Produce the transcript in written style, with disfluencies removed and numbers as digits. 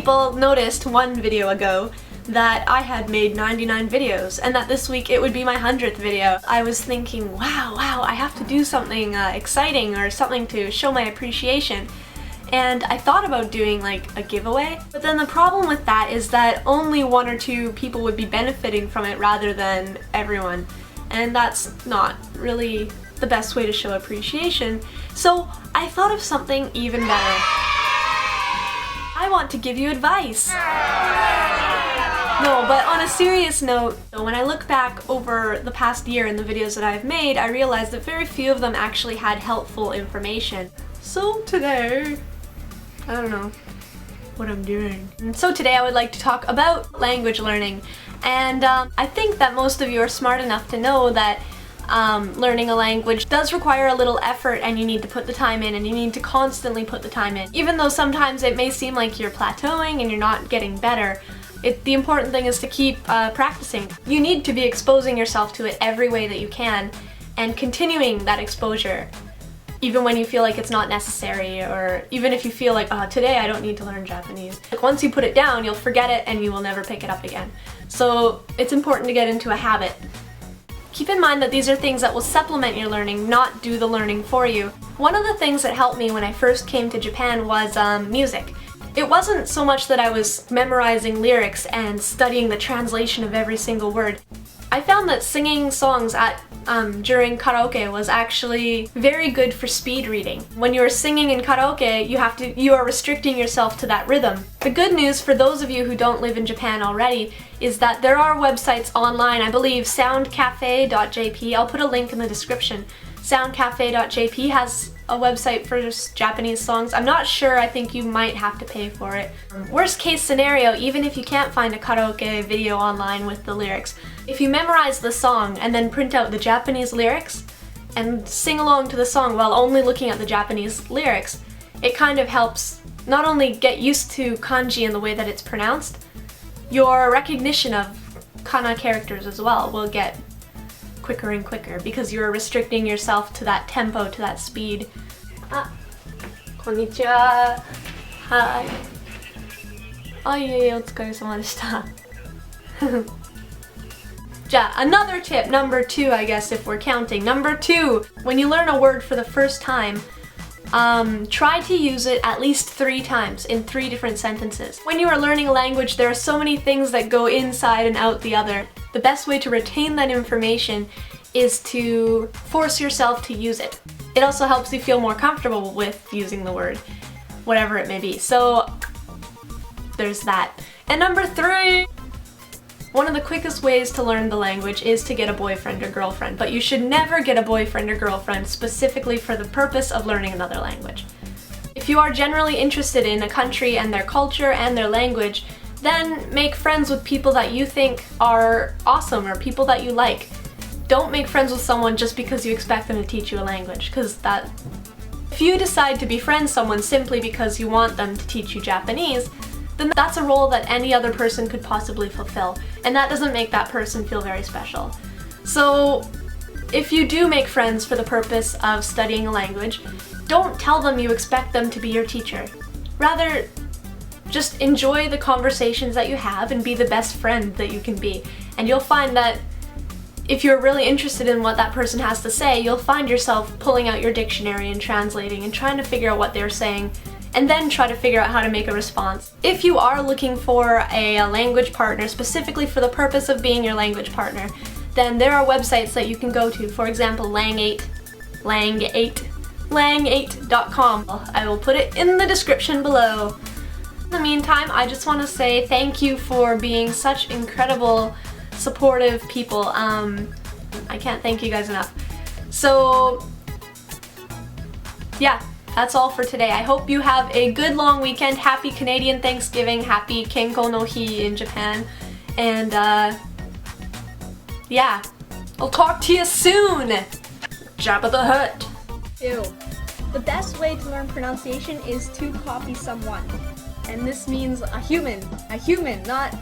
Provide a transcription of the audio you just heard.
people noticed one video ago that I had made 99 videos and that this week it would be my 100th video. I was thinking, wow, I have to do something exciting or something to show my appreciation. And I thought about doing like a giveaway, but then the problem with that is that only 1 or 2 people would be benefiting from it rather than everyone. And that's not really the best way to show appreciation. So I thought of something even better. I want to give you advice. No, but on a serious note, when I look back over the past year in the videos that I've made, I realized that very few of them actually had helpful information. So today, I don't know what I'm doing. So today I would like to talk about language learning. And I think that most of you are smart enough to know that learning a language does require a little effort and you need to put the time in and you need to constantly put the time in. Even though sometimes it may seem like you're plateauing and you're not getting better, the important thing is to keep practicing. You need to be exposing yourself to it every way that you can and continuing that exposure even when you feel like it's not necessary, or even if you feel like, oh, today I don't need to learn Japanese. Like once you put it down, you'll forget it and you will never pick it up again. So it's important to get into a habit. Keep in mind that these are things that will supplement your learning, not do the learning for you. One of the things that helped me when I first came to Japan was music. It wasn't so much that I was memorizing lyrics and studying the translation of every single word. I found that singing songs during karaoke was actually very good for speed reading. When you are singing in karaoke, you are restricting yourself to that rhythm. The good news for those of you who don't live in Japan already is that there are websites online. I believe soundcafe.jp. I'll put a link in the description. Soundcafe.jp has a website for just Japanese songs. I'm not sure, I think you might have to pay for it. Worst case scenario, even if you can't find a karaoke video online with the lyrics, if you memorize the song and then print out the Japanese lyrics and sing along to the song while only looking at the Japanese lyrics, it kind of helps not only get used to kanji and the way that it's pronounced, your recognition of kana characters as well will get quicker and quicker because you're restricting yourself to that tempo, to that speed. Ah, konnichiwa. Hi. Oh, yeah, お疲れ様でした。Another tip, number 2, I guess, if we're counting. Number 2, when you learn a word for the first time, try to use it at least 3 times in 3 different sentences. When you are learning a language, there are so many things that go inside and out the other. The best way to retain that information is to force yourself to use it. It also helps you feel more comfortable with using the word, whatever it may be. So there's that. And number 3, one of the quickest ways to learn the language is to get a boyfriend or girlfriend, but you should never get a boyfriend or girlfriend specifically for the purpose of learning another language. If you are generally interested in a country and their culture and their language, then make friends with people that you think are awesome or people that you like. Don't make friends with someone just because you expect them to teach you a language, because if you decide to befriend someone simply because you want them to teach you Japanese, then that's a role that any other person could possibly fulfill, and that doesn't make that person feel very special. So if you do make friends for the purpose of studying a language, don't tell them you expect them to be your teacher. Rather, just enjoy the conversations that you have and be the best friend that you can be. And you'll find that if you're really interested in what that person has to say, you'll find yourself pulling out your dictionary and translating and trying to figure out what they're saying, and then try to figure out how to make a response. If you are looking for a language partner specifically for the purpose of being your language partner, then there are websites that you can go to. For example, lang8.com. I will put it in the description below. In the meantime, I just want to say thank you for being such incredible, supportive people. I can't thank you guys enough. So yeah, that's all for today. I hope you have a good long weekend. Happy Canadian Thanksgiving. Happy Kenko no Hi in Japan. And yeah, I'll talk to you soon. Jabba the Hutt. Ew. The best way to learn pronunciation is to copy someone. And this means a human, not